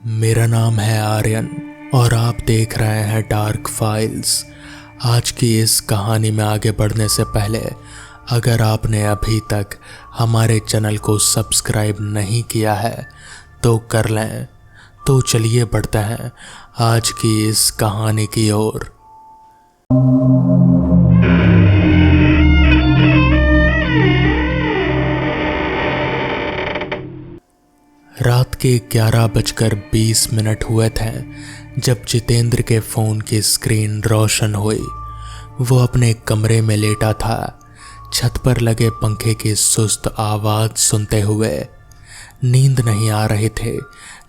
मेरा नाम है आर्यन और आप देख रहे हैं डार्क फाइल्स। आज की इस कहानी में आगे बढ़ने से पहले अगर आपने अभी तक हमारे चैनल को सब्सक्राइब नहीं किया है तो कर लें। तो चलिए बढ़ते हैं आज की इस कहानी की ओर। रात के 11:20 हुए थे जब जितेंद्र के फ़ोन की स्क्रीन रोशन हुई। वो अपने कमरे में लेटा था, छत पर लगे पंखे की सुस्त आवाज़ सुनते हुए। नींद नहीं आ रही थी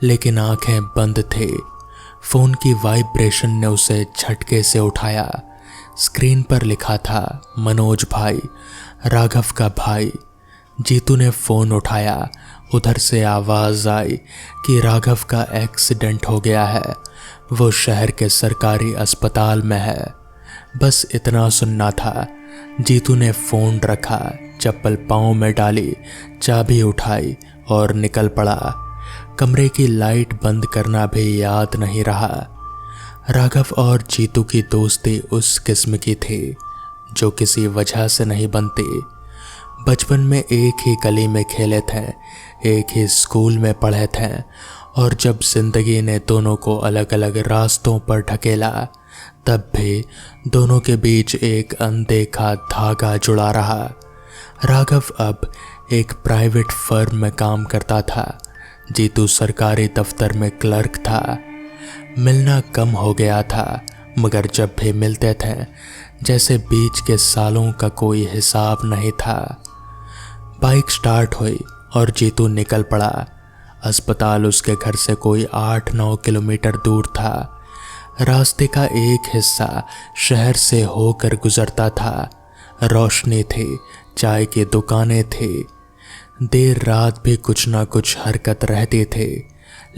लेकिन आंखें बंद थी। फ़ोन की वाइब्रेशन ने उसे झटके से उठाया। स्क्रीन पर लिखा था मनोज भाई, राघव का भाई। जीतू ने फ़ोन उठाया। उधर से आवाज़ आई कि राघव का एक्सीडेंट हो गया है, वो शहर के सरकारी अस्पताल में है। बस इतना सुनना था। जीतू ने फ़ोन रखा, चप्पल पाँव में डाली, चाबी उठाई और निकल पड़ा। कमरे की लाइट बंद करना भी याद नहीं रहा। राघव और जीतू की दोस्ती उस किस्म की थी जो किसी वजह से नहीं बनती। बचपन में एक ही गली में खेले थे, एक ही स्कूल में पढ़े थे और जब जिंदगी ने दोनों को अलग अलग रास्तों पर ढकेला तब भी दोनों के बीच एक अनदेखा धागा जुड़ा रहा। राघव अब एक प्राइवेट फर्म में काम करता था। जीतू सरकारी दफ्तर में क्लर्क था। मिलना कम हो गया था मगर जब भी मिलते थे जैसे बीच के सालों का कोई हिसाब नहीं था। बाइक स्टार्ट हुई और जीतू निकल पड़ा। अस्पताल उसके घर से कोई 8-9 किलोमीटर दूर था। रास्ते का एक हिस्सा शहर से होकर गुजरता था। रोशनी थी, चाय की दुकानें थी। देर रात भी कुछ ना कुछ हरकत रहती थी,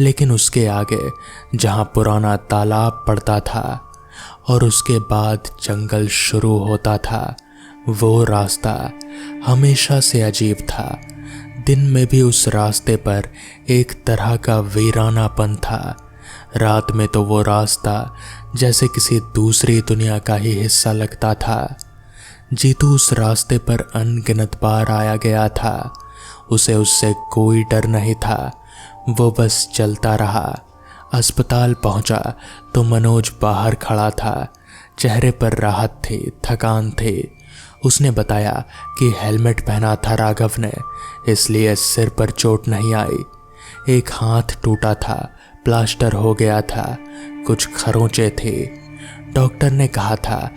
लेकिन उसके आगे जहाँ पुराना तालाब पड़ता था और उसके बाद जंगल शुरू होता था, वो रास्ता हमेशा से अजीब था। दिन में भी उस रास्ते पर एक तरह का वीरानापन था। रात में तो वो रास्ता जैसे किसी दूसरी दुनिया का ही हिस्सा लगता था। जीतू उस रास्ते पर अनगिनत बार आया गया था। उसे उससे कोई डर नहीं था। वो बस चलता रहा। अस्पताल पहुंचा तो मनोज बाहर खड़ा था। चेहरे पर राहत थी, थकान थी। उसने बताया कि हेलमेट पहना था राघव ने, इसलिए सिर पर चोट नहीं आई। एक हाथ टूटा था, प्लास्टर हो गया था, कुछ खरोंचे थे। डॉक्टर ने कहा था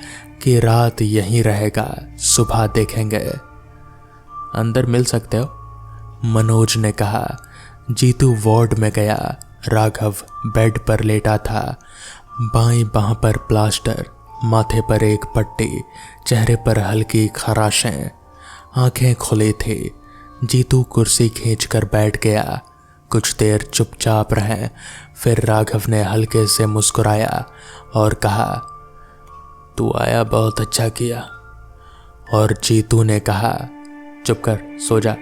कि रात यहीं रहेगा, सुबह देखेंगे। अंदर मिल सकते हो, मनोज ने कहा। जीतू वार्ड में गया। राघव बेड पर लेटा था, बाईं बांह पर प्लास्टर, माथे पर एक पट्टी, चेहरे पर हल्की खराशें, आंखें खुली थी। जीतू कुर्सी खींचकर बैठ गया। कुछ देर चुपचाप रहे, फिर राघव ने हल्के से मुस्कुराया और कहा, तू आया, बहुत अच्छा किया। और जीतू ने कहा, चुप कर, सो जा।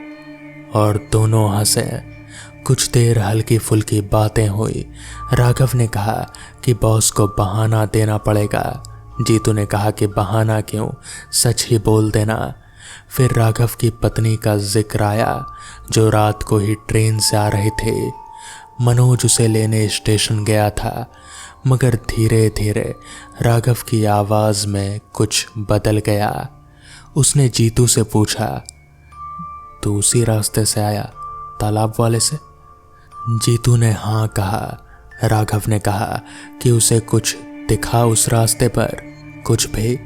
और दोनों हंसे। कुछ देर हल्की फुल्की बातें हुई। राघव ने कहा कि बॉस को बहाना देना पड़ेगा। जीतू ने कहा कि बहाना क्यों, सच ही बोल देना। फिर राघव की पत्नी का जिक्र आया जो रात को ही ट्रेन से आ रही थी। मनोज उसे लेने स्टेशन गया था मगर धीरे धीरे राघव की आवाज़ में कुछ बदल गया। उसने जीतू से पूछा, तू उसी रास्ते से आया, तालाब वाले से? जीतू ने हाँ कहा। राघव ने कहा कि उसे कुछ दिखा उस रास्ते पर? कुछ भी?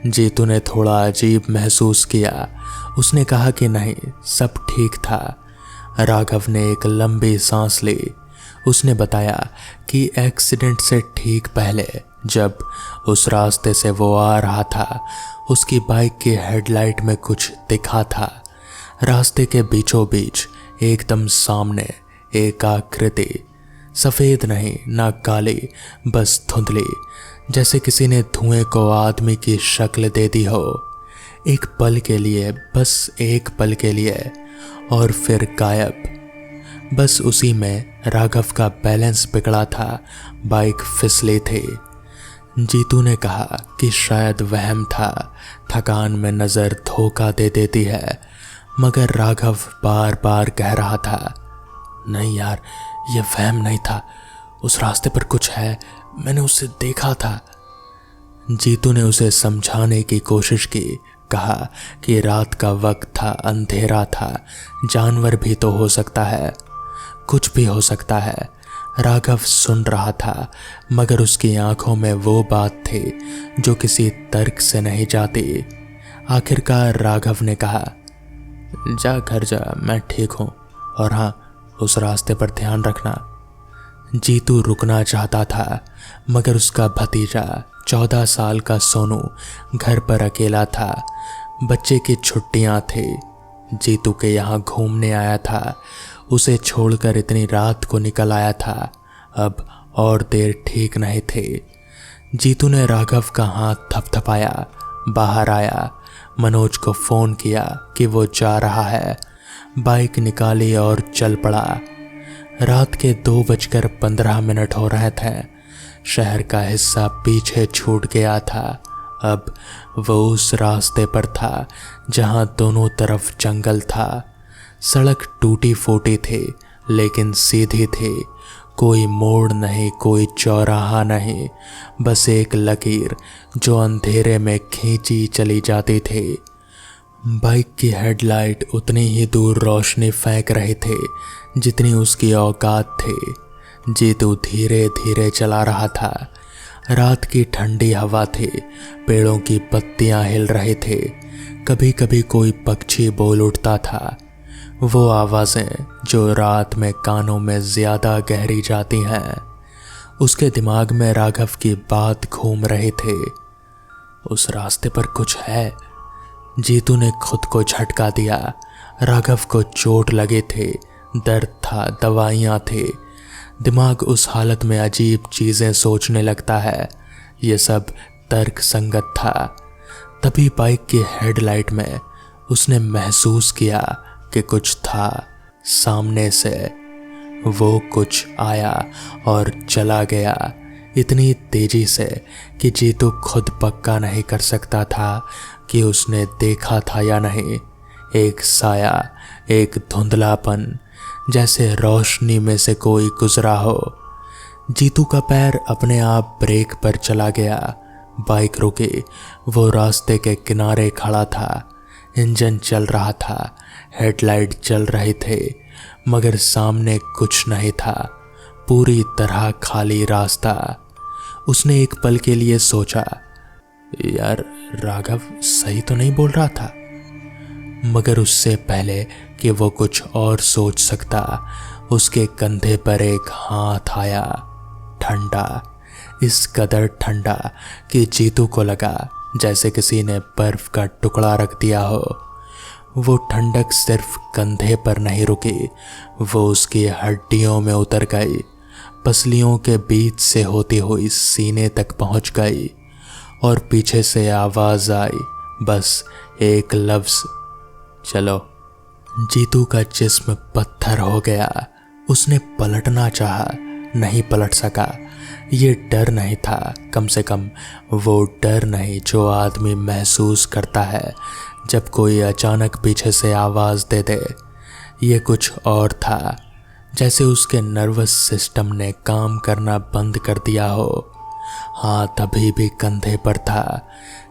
जीतू ने थोड़ा अजीब महसूस किया। उसने कहा कि नहीं, सब ठीक था। राघव ने एक लंबी सांस ली। उसने बताया कि एक्सीडेंट से ठीक पहले जब उस रास्ते से वो आ रहा था उसकी बाइक की हेडलाइट में कुछ दिखा था। रास्ते के बीचों बीच एकदम सामने एक आकृति, सफ़ेद नहीं ना काली, बस धुंधली, जैसे किसी ने धुएं को आदमी की शक्ल दे दी हो। एक पल के लिए, बस एक पल के लिए, और फिर गायब। बस उसी में राघव का बैलेंस बिगड़ा था, बाइक फिसली थी। जीतू ने कहा कि शायद वहम था, थकान में नज़र धोखा दे देती है, मगर राघव बार बार कह रहा था, नहीं यार, ये वहम नहीं था, उस रास्ते पर कुछ है, मैंने उसे देखा था। जीतू ने उसे समझाने की कोशिश की, कहा कि रात का वक्त था, अंधेरा था, जानवर भी तो हो सकता है, कुछ भी हो सकता है। राघव सुन रहा था, मगर उसकी आंखों में वो बात थी जो किसी तर्क से नहीं जाती। आखिरकार राघव ने कहा, जा घर जा, मैं ठीक हूँ, और हाँ, उस रास्ते पर ध्यान रखना। जीतू रुकना चाहता था, मगर उसका भतीजा 14 साल का सोनू घर पर अकेला था। बच्चे की छुट्टियां थी, जीतू के यहाँ घूमने आया था, उसे छोड़कर इतनी रात को निकल आया था। अब और देर ठीक नहीं थी। जीतू ने राघव का हाथ थपथपाया, बाहर आया, मनोज को फ़ोन किया कि वो जा रहा है, बाइक निकाली और चल पड़ा। रात के 2:15 हो रहे थे। शहर का हिस्सा पीछे छूट गया था। अब वो उस रास्ते पर था जहां दोनों तरफ जंगल था। सड़क टूटी फूटी थी, लेकिन सीधी थी, कोई मोड़ नहीं, कोई चौराहा नहीं, बस एक लकीर जो अंधेरे में खींची चली जाती थी। बाइक की हेडलाइट उतनी ही दूर रोशनी फेंक रही थी जितनी उसकी औकात थी। जीतू धीरे धीरे चला रहा था। रात की ठंडी हवा थी, पेड़ों की पत्तियां हिल रही थी, कभी कभी कोई पक्षी बोल उठता था। वो आवाज़ें जो रात में कानों में ज़्यादा गहरी जाती हैं। उसके दिमाग में राघव की बात घूम रही थी, उस रास्ते पर कुछ है। जीतू ने खुद को झटका दिया। राघव को चोट लगी थी, दर्द था, दवाइयाँ थी। दिमाग उस हालत में अजीब चीज़ें सोचने लगता है। ये सब तर्क संगत था। तभी बाइक की हेडलाइट में उसने महसूस किया कि कुछ था। सामने से वो कुछ आया और चला गया, इतनी तेजी से कि जीतू खुद पक्का नहीं कर सकता था कि उसने देखा था या नहीं। एक साया, एक धुंधलापन, जैसे रोशनी में से कोई गुजरा हो। जीतू का पैर अपने आप ब्रेक पर चला गया। बाइक रुकी। वो रास्ते के किनारे खड़ा था। इंजन चल रहा था, हेडलाइट चल रहे थे, मगर सामने कुछ नहीं था, पूरी तरह खाली रास्ता। उसने एक पल के लिए सोचा, यार राघव सही तो नहीं बोल रहा था। मगर उससे पहले कि वो कुछ और सोच सकता, उसके कंधे पर एक हाथ आया, ठंडा, इस कदर ठंडा कि जीतू को लगा जैसे किसी ने बर्फ का टुकड़ा रख दिया हो। वो ठंडक सिर्फ कंधे पर नहीं रुकी, वो उसकी हड्डियों में उतर गई, पसलियों के बीच से होती हुई सीने तक पहुंच गई। और पीछे से आवाज आई, बस एक लफ्ज, चलो। जीतू का जिस्म पत्थर हो गया। उसने पलटना चाहा, नहीं पलट सका। ये डर नहीं था, कम से कम वो डर नहीं जो आदमी महसूस करता है जब कोई अचानक पीछे से आवाज़ दे दे। ये कुछ और था, जैसे उसके नर्वस सिस्टम ने काम करना बंद कर दिया हो। हाथ अभी भी कंधे पर था।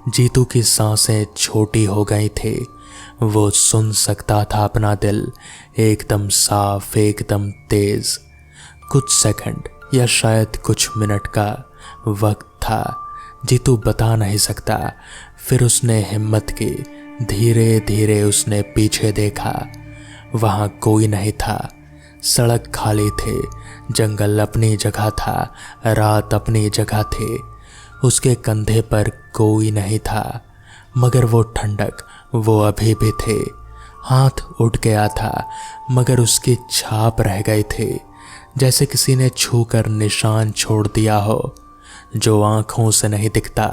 जीतू की सांसें छोटी हो गई थी। वो सुन सकता था अपना दिल, एकदम साफ, एकदम तेज। कुछ सेकंड या शायद कुछ मिनट का वक्त था, जीतू बता नहीं सकता। फिर उसने हिम्मत की, धीरे धीरे उसने पीछे देखा। वहाँ कोई नहीं था। सड़क खाली थी, जंगल अपनी जगह था, रात अपनी जगह थी। उसके कंधे पर कोई नहीं था, मगर वो ठंडक, वो अभी भी थी। हाथ उठ गया था, मगर उसकी छाप रह गई थी, जैसे किसी ने छूकर निशान छोड़ दिया हो जो आंखों से नहीं दिखता।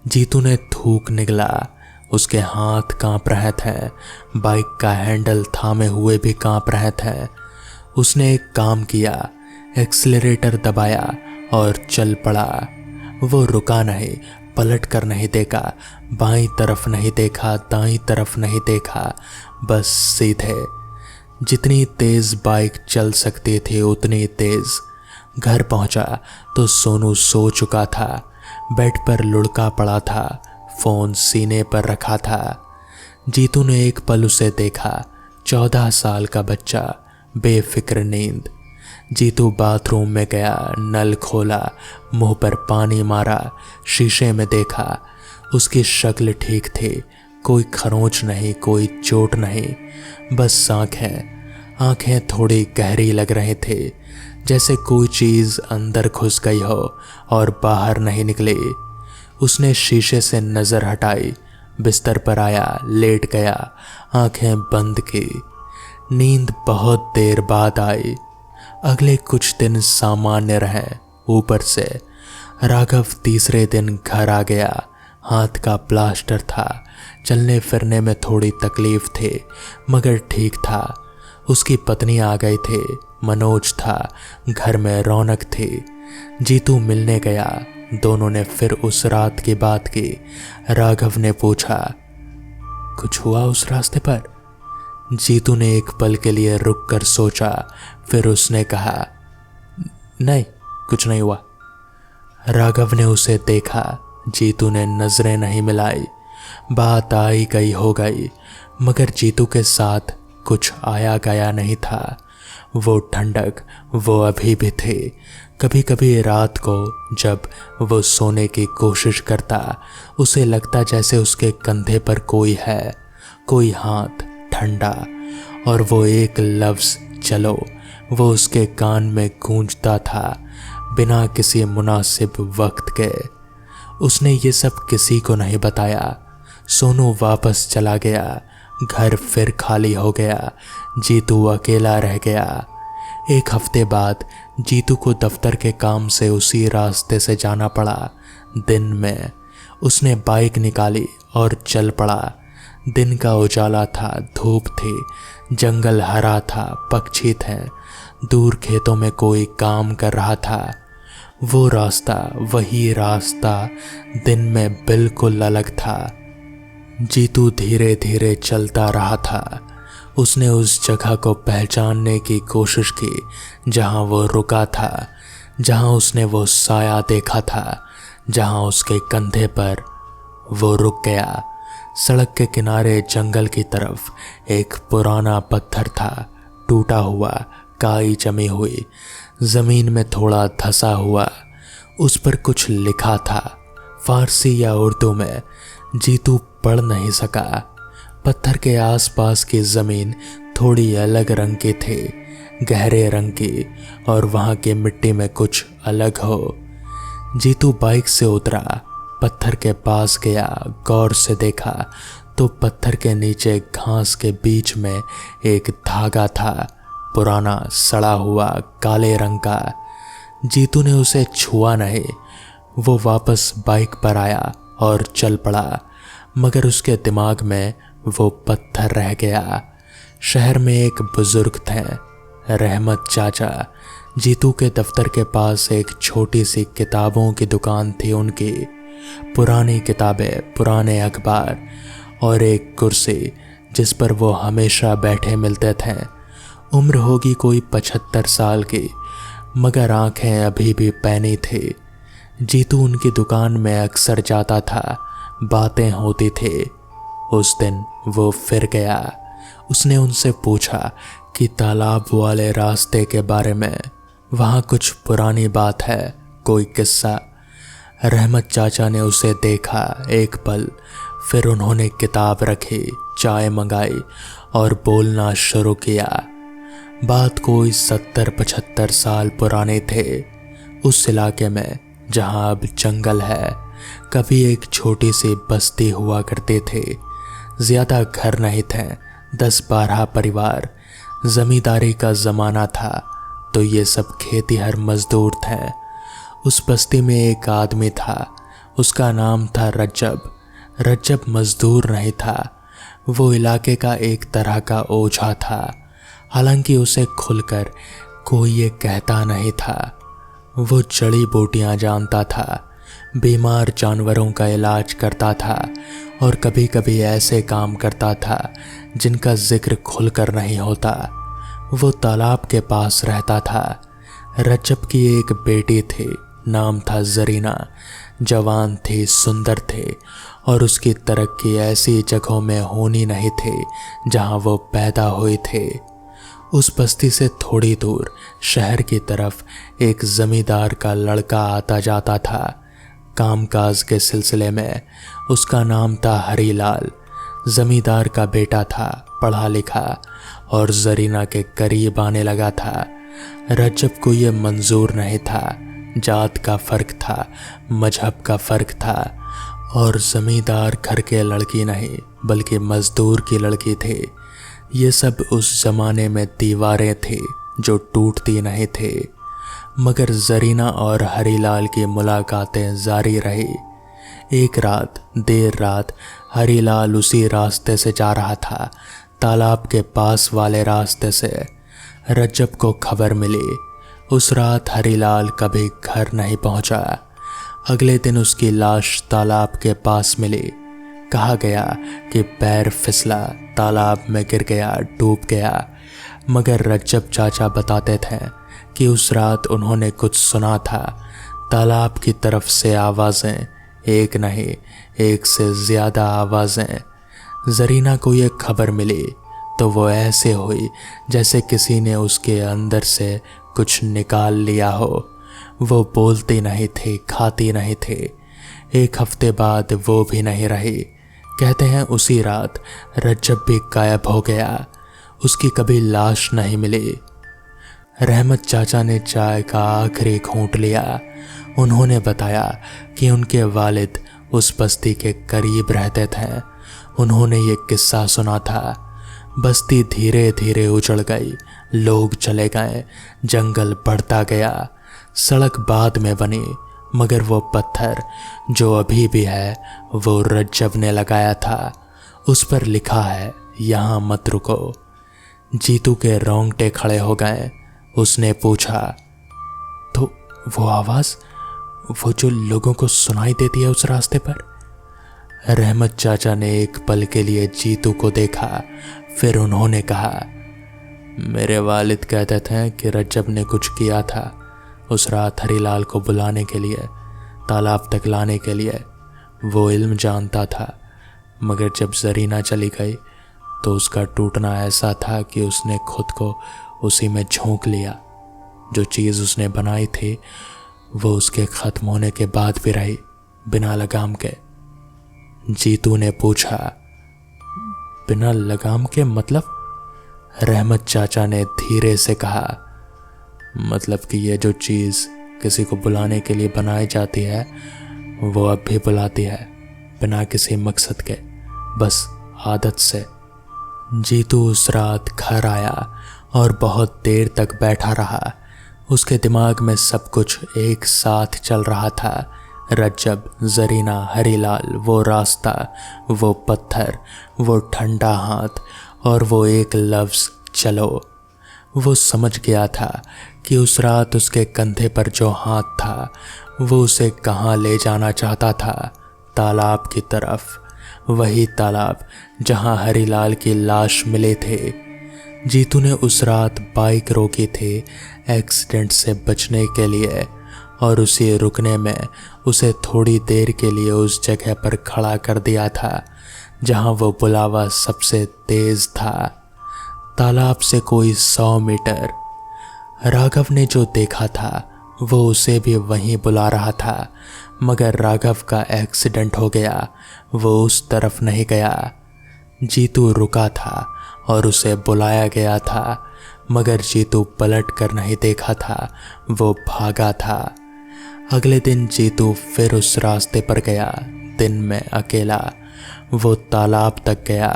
जीतू ने थूक निगला। उसके हाथ कांप रहे थे, बाइक का हैंडल थामे हुए भी कांप रहे थे। उसने एक काम किया, एक्सीलरेटर दबाया और चल पड़ा। वो रुका नहीं, पलट कर नहीं देखा, बाईं तरफ नहीं देखा, दाईं तरफ नहीं देखा, बस सीधे। जितनी तेज बाइक चल सकती थी उतनी तेज। घर पहुंचा तो सोनू सो चुका था, बेड पर लुढ़का पड़ा था, फोन सीने पर रखा था। जीतू ने एक पल उसे देखा, 14 साल का बच्चा, बेफिक्र नींद। जीतू बाथरूम में गया, नल खोला, मुंह पर पानी मारा, शीशे में देखा। उसकी शक्ल ठीक थी, कोई खरोंच नहीं, कोई चोट नहीं, बस आंखें थोड़ी गहरी लग रही थी, जैसे कोई चीज अंदर घुस गई हो और बाहर नहीं निकली। उसने शीशे से नजर हटाई, बिस्तर पर आया, लेट गया, आंखें बंद की। नींद बहुत देर बाद आई। अगले कुछ दिन सामान्य रहे। ऊपर से राघव तीसरे दिन घर आ गया। हाथ का प्लास्टर था, चलने फिरने में थोड़ी तकलीफ थी, मगर ठीक था। उसकी पत्नी आ गई थी, मनोज था, घर में रौनक थी। जीतू मिलने गया, दोनों ने फिर उस रात की बात की। राघव ने पूछा, कुछ हुआ उस रास्ते पर? जीतू ने एक पल के लिए रुक कर सोचा, फिर उसने कहा, नहीं, कुछ नहीं हुआ। राघव ने उसे देखा, जीतू ने नजरें नहीं मिलाई। बात आई गई हो गई, मगर जीतू के साथ कुछ आया गया नहीं था। वो ठंडक वो अभी भी थी। कभी कभी रात को जब वो सोने की कोशिश करता, उसे लगता जैसे उसके कंधे पर कोई है, कोई हाथ ठंडा, और वो एक लफ्ज चलो वो उसके कान में गूंजता था, बिना किसी मुनासिब वक्त के। उसने ये सब किसी को नहीं बताया। सोनू वापस चला गया, घर फिर खाली हो गया, जीतू अकेला रह गया। एक हफ्ते बाद जीतू को दफ्तर के काम से उसी रास्ते से जाना पड़ा। दिन में उसने बाइक निकाली और चल पड़ा। दिन का उजाला था, धूप थी, जंगल हरा था, पक्षी थे, दूर खेतों में कोई काम कर रहा था। वो रास्ता, वही रास्ता, दिन में बिल्कुल अलग था। जीतू धीरे धीरे चलता रहा था। उसने उस जगह को पहचानने की कोशिश की जहां वो रुका था, जहां उसने वो साया देखा था, जहां उसके कंधे पर वो रुक गया। सड़क के किनारे जंगल की तरफ एक पुराना पत्थर था, टूटा हुआ, काई जमी हुई, जमीन में थोड़ा धंसा हुआ। उस पर कुछ लिखा था, फारसी या उर्दू में। जीतू पढ़ नहीं सका। पत्थर के आसपास की जमीन थोड़ी अलग रंग की थी, गहरे रंग की, और वहां की मिट्टी में कुछ अलग हो। जीतू बाइक से उतरा, पत्थर के पास गया, गौर से देखा तो पत्थर के नीचे घास के बीच में एक धागा था, पुराना, सड़ा हुआ, काले रंग का। जीतू ने उसे छुआ नहीं। वो वापस बाइक पर आया और चल पड़ा, मगर उसके दिमाग में वो पत्थर रह गया। शहर में एक बुजुर्ग थे, रहमत चाचा। जीतू के दफ्तर के पास एक छोटी सी किताबों की दुकान थी उनकी। पुरानी किताबें, पुराने अखबार और एक कुर्सी जिस पर वो हमेशा बैठे मिलते थे। उम्र होगी कोई 75 साल की, मगर आंखें अभी भी पैनी थी। जीतू उनकी दुकान में अक्सर जाता था, बातें होती थी। उस दिन वो फिर गया। उसने उनसे पूछा कि तालाब वाले रास्ते के बारे में, वहाँ कुछ पुरानी बात है, कोई किस्सा। रहमत चाचा ने उसे देखा एक पल, फिर उन्होंने किताब रखी, चाय मंगाई और बोलना शुरू किया। बात कोई 70-75 साल पुराने थे। उस इलाके में जहाँ अब जंगल है, कभी एक छोटी सी बस्ती हुआ करते थे। ज्यादा घर नहीं थे, 10-12 परिवार। जमींदारी का जमाना था तो ये सब खेतीहर मजदूर थे। उस बस्ती में एक आदमी था, उसका नाम था रज्जब। रज्जब मजदूर नहीं था, वो इलाके का एक तरह का ओझा था। हालांकि उसे खुलकर कोई ये कहता नहीं था। वो जड़ी बूटियां जानता था, बीमार जानवरों का इलाज करता था और कभी कभी ऐसे काम करता था जिनका जिक्र खुलकर नहीं होता। वो तालाब के पास रहता था। रज्जब की एक बेटी थी, नाम था जरीना। जवान थी, सुंदर थे और उसकी तरक्की ऐसी जगहों में होनी नहीं थी जहां वो पैदा हुई थे। उस बस्ती से थोड़ी दूर शहर की तरफ एक जमींदार का लड़का आता जाता था। कामकाज के सिलसिले में उसका नाम था हरीलाल। जमींदार का बेटा था, पढ़ा लिखा और जरीना के करीब आने लगा था। रज्जब को ये मंजूर नहीं था। जात का फर्क था, मजहब का फर्क था और जमींदार घर के लड़की नहीं बल्कि मजदूर की लड़की थी। ये सब उस जमाने में दीवारें थी जो टूटती नहीं थी। मगर जरीना और हरीलाल की मुलाकातें जारी रही। एक रात देर रात हरीलाल उसी रास्ते से जा रहा था, तालाब के पास वाले रास्ते से। रज्जब को खबर मिली। उस रात हरीलाल कभी घर नहीं पहुंचा। अगले दिन उसकी लाश तालाब के पास मिली। कहा गया कि पैर फिसला, तालाब में गिर गया, डूब गया। मगर रज्जब चाचा बताते थे कि उस रात उन्होंने कुछ सुना था। तालाब की तरफ से आवाज़ें, एक नहीं एक से ज़्यादा आवाज़ें। जरीना को ये खबर मिली तो वो ऐसे हुई जैसे किसी ने उसके अंदर से कुछ निकाल लिया हो। वो बोलती नहीं थी, खाती नहीं थी। एक हफ्ते बाद वो भी नहीं रही। कहते हैं उसी रात रज्जब भी गायब हो गया। उसकी कभी लाश नहीं मिली। रहमत चाचा ने चाय का आखिरी घूंट लिया। उन्होंने बताया कि उनके वालिद उस बस्ती के करीब रहते थे। उन्होंने ये किस्सा सुना था। बस्ती धीरे धीरे उजड़ गई, लोग चले गए, जंगल बढ़ता गया। सड़क बाद में बनी, मगर वो पत्थर जो अभी भी है वो रज्जब ने लगाया था। उस पर लिखा है, यहाँ मत रुको। जीतू के रोंगटे खड़े हो गए। उसने पूछा, तो वो आवाज़, वो जो लोगों को सुनाई देती है उस रास्ते पर? रहमत चाचा ने एक पल के लिए जीतू को देखा, फिर उन्होंने कहा, मेरे वालिद कहते थे कि रज्जब ने कुछ किया था उस रात हरीलाल को बुलाने के लिए, तालाब तक लाने के लिए। वो इल्म जानता था, मगर जब जरीना चली गई तो उसका टूटना ऐसा था कि उसने खुद को उसी में झोंक लिया। जो चीज़ उसने बनाई थी वो उसके ख़त्म होने के बाद भी रही, बिना लगाम के। जीतू ने पूछा, बिना लगाम के मतलब? रहमत चाचा ने धीरे से कहा, मतलब कि ये जो चीज़ किसी को बुलाने के लिए बनाई जाती है वो अब भी बुलाती है, बिना किसी मकसद के, बस आदत से। जीतू उस रात घर आया और बहुत देर तक बैठा रहा। उसके दिमाग में सब कुछ एक साथ चल रहा था। रज्जब, जरीना, हरीलाल, वो रास्ता, वो पत्थर, वो ठंडा हाथ और वो एक लफ्ज़, चलो। वो समझ गया था कि उस रात उसके कंधे पर जो हाथ था वो उसे कहाँ ले जाना चाहता था, तालाब की तरफ। वही तालाब जहाँ हरीलाल की लाश मिले थे। जीतू ने उस रात बाइक रोकी थी एक्सीडेंट से बचने के लिए, और उसे रुकने में उसे थोड़ी देर के लिए उस जगह पर खड़ा कर दिया था जहाँ वो बुलावा सबसे तेज था, तालाब से कोई 100 मीटर। राघव ने जो देखा था वो उसे भी वहीं बुला रहा था, मगर राघव का एक्सीडेंट हो गया, वो उस तरफ नहीं गया। जीतू रुका था और उसे बुलाया गया था, मगर जीतू पलट कर नहीं देखा था, वो भागा था। अगले दिन जीतू फिर उस रास्ते पर गया, दिन में अकेला। वो तालाब तक गया।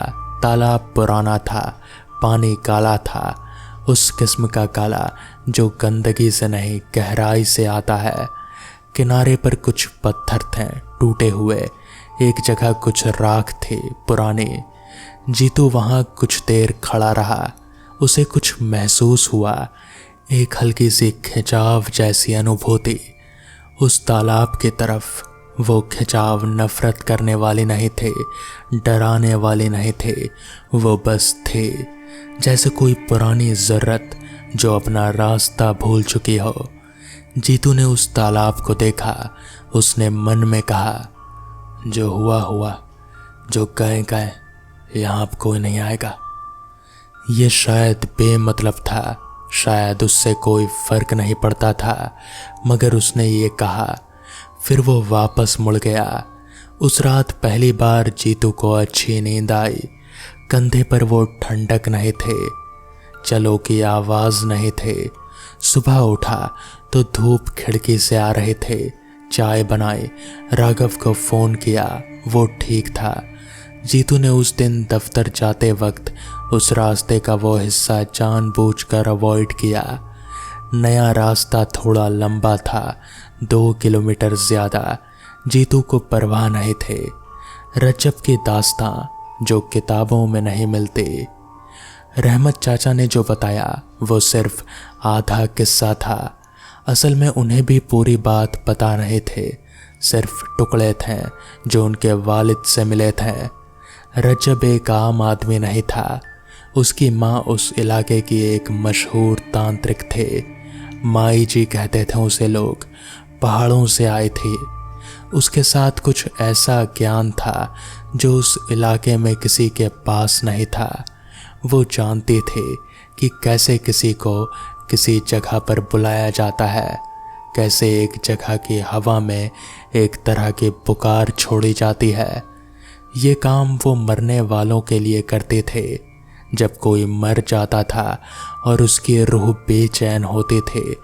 तालाब पुराना था, पानी काला था, उस किस्म का काला जो गंदगी से नहीं गहराई से आता है। किनारे पर कुछ पत्थर थे टूटे हुए, एक जगह कुछ राख थी पुरानी। जीतू वहाँ कुछ देर खड़ा रहा। उसे कुछ महसूस हुआ, एक हल्की सी खिंचाव जैसी अनुभूति। उस तालाब की तरफ वो खिंचाव नफरत करने वाली नहीं थे, डराने वाली नहीं थे, वो बस थे, जैसे कोई पुरानी ज़रूरत जो अपना रास्ता भूल चुकी हो। जीतू ने उस तालाब को देखा। उसने मन में कहा, जो हुआ हुआ, जो गए गए, यहाँ अब कोई नहीं आएगा। ये शायद बेमतलब था, शायद उससे कोई फर्क नहीं पड़ता था, मगर उसने ये कहा। फिर वो वापस मुड़ गया। उस रात पहली बार जीतू को अच्छी नींद आई। कंधे पर वो ठंडक नहीं थे, चलो की आवाज़ नहीं थे। सुबह उठा तो धूप खिड़की से आ रहे थे। चाय बनाई, राघव को फ़ोन किया, वो ठीक था। जीतू ने उस दिन दफ्तर जाते वक्त उस रास्ते का वो हिस्सा जानबूझकर अवॉइड किया। नया रास्ता थोड़ा लंबा था, 2 किलोमीटर ज़्यादा। जीतू को परवाह नहीं थे। रजब की दास्तां जो किताबों में नहीं मिलती। रहमत चाचा ने जो बताया वो सिर्फ आधा किस्सा था। असल में उन्हें भी पूरी बात पता नहीं थे, सिर्फ टुकड़े थे जो उनके वालिद से मिले थे। रजब एक आम आदमी नहीं था। उसकी माँ उस इलाके की एक मशहूर तांत्रिक थे। माई जी कहते थे उसे लोग। पहाड़ों से आई थी। उसके साथ कुछ ऐसा ज्ञान था जो उस इलाके में किसी के पास नहीं था। वो जानती थी कि कैसे किसी को किसी जगह पर बुलाया जाता है, कैसे एक जगह की हवा में एक तरह की पुकार छोड़ी जाती है। ये काम वो मरने वालों के लिए करते थे। जब कोई मर जाता था और उसकी रूह बेचैन होती थी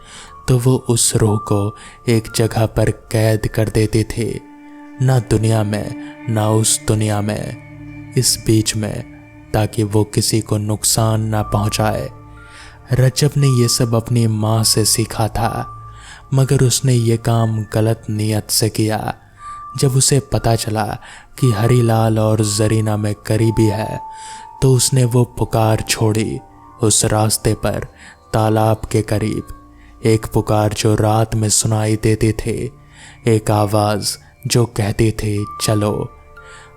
तो वो उस रूह को एक जगह पर कैद कर देते थे, ना दुनिया में ना उस दुनिया में, इस बीच में, ताकि वो किसी को नुकसान ना पहुंचाए। रजब ने ये सब अपनी माँ से सीखा था, मगर उसने ये काम गलत नीयत से किया। जब उसे पता चला कि हरीलाल और जरीना में करीबी है तो उसने वो पुकार छोड़ी। उस रास्ते पर तालाब के करीब एक पुकार जो रात में सुनाई देती थे, एक आवाज़ जो कहती थी चलो।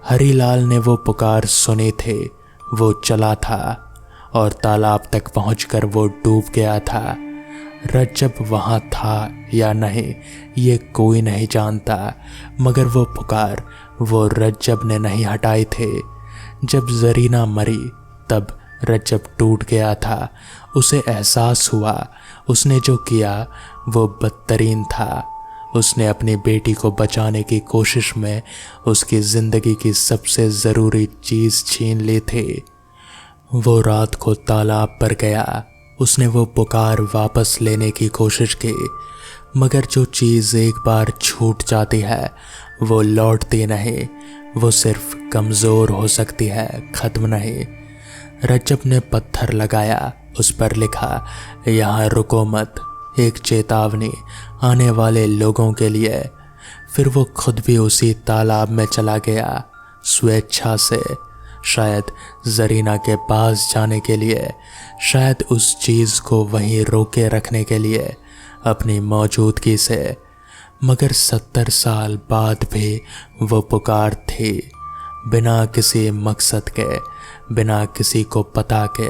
हरीलाल ने वो पुकार सुनी थी। वो चला था और तालाब तक पहुंचकर वो डूब गया था। रजब वहाँ था या नहीं ये कोई नहीं जानता, मगर वो पुकार वो रजब ने नहीं हटाई थी। जब जरीना मरी तब रजब टूट गया था। उसे एहसास हुआ उसने जो किया वो बदतरीन था। उसने अपनी बेटी को बचाने की कोशिश में उसकी ज़िंदगी की सबसे ज़रूरी चीज़ छीन ली थी। वो रात को तालाब पर गया। उसने वो पुकार वापस लेने की कोशिश की, मगर जो चीज़ एक बार छूट जाती है वो लौटती नहीं। वो सिर्फ कमज़ोर हो सकती है, ख़त्म नहीं। रजब ने पत्थर लगाया, उस पर लिखा यहाँ रुको मत, एक चेतावनी आने वाले लोगों के लिए। फिर वो खुद भी उसी तालाब में चला गया, स्वेच्छा से, शायद जरीना के पास जाने के लिए, शायद उस चीज़ को वहीं रोके रखने के लिए, अपनी मौजूदगी से। मगर 70 साल बाद भी वो पुकार थी, बिना किसी मकसद के, बिना किसी को पता के,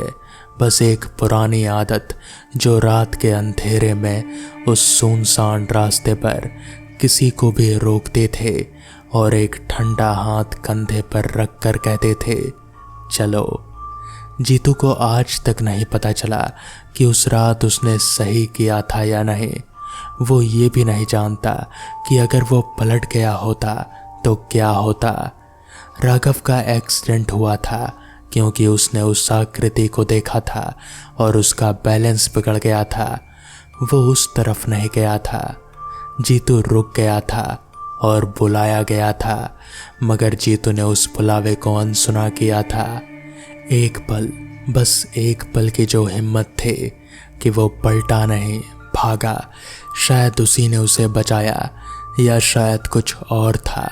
बस एक पुरानी आदत जो रात के अंधेरे में उस सुनसान रास्ते पर किसी को भी रोकते थे और एक ठंडा हाथ कंधे पर रख कर कहते थे चलो। जीतू को आज तक नहीं पता चला कि उस रात उसने सही किया था या नहीं। वो ये भी नहीं जानता कि अगर वो पलट गया होता तो क्या होता। राघव का एक्सीडेंट हुआ था क्योंकि उसने उस आकृति को देखा था और उसका बैलेंस बिगड़ गया था। वो उस तरफ नहीं गया था। जीतू रुक गया था और बुलाया गया था, मगर जीतू ने उस बुलावे को अनसुना किया था। एक पल, बस एक पल की जो हिम्मत थी कि वो पलटा नहीं, भागा। शायद उसी ने उसे बचाया, या शायद कुछ और था।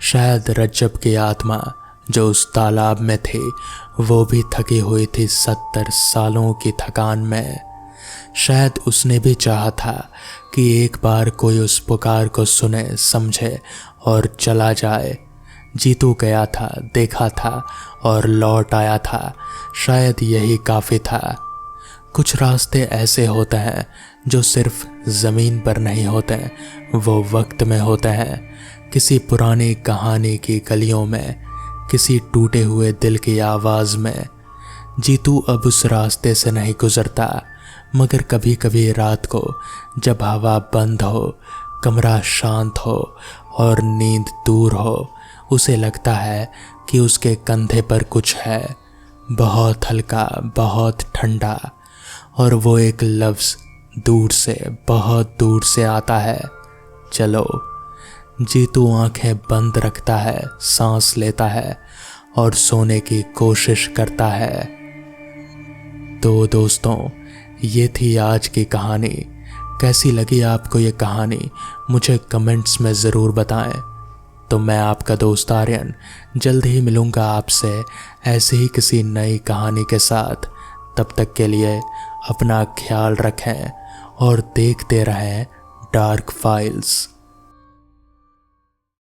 शायद रजब की आत्मा जो उस तालाब में थी वो भी थकी हुई थी 70 सालों की थकान में। शायद उसने भी चाहा था कि एक बार कोई उस पुकार को सुने, समझे और चला जाए। जीतू गया था, देखा था और लौट आया था। शायद यही काफ़ी था। कुछ रास्ते ऐसे होते हैं जो सिर्फ ज़मीन पर नहीं होते, वो वक्त में होते हैं। किसी पुरानी कहानी की गलियों में, किसी टूटे हुए दिल की आवाज़ में। जीतू अब उस रास्ते से नहीं गुजरता, मगर कभी कभी रात को जब हवा बंद हो, कमरा शांत हो और नींद दूर हो, उसे लगता है कि उसके कंधे पर कुछ है, बहुत हल्का, बहुत ठंडा। और वो एक लफ्ज़ दूर से, बहुत दूर से आता है, चलो। जीतू आंखें बंद रखता है, सांस लेता है और सोने की कोशिश करता है। तो दोस्तों, ये थी आज की कहानी। कैसी लगी आपको ये कहानी मुझे कमेंट्स में ज़रूर बताएं। तो मैं आपका दोस्त आर्यन जल्द ही मिलूँगा आपसे ऐसे ही किसी नई कहानी के साथ। तब तक के लिए अपना ख्याल रखें और देखते रहें डार्क फाइल्स।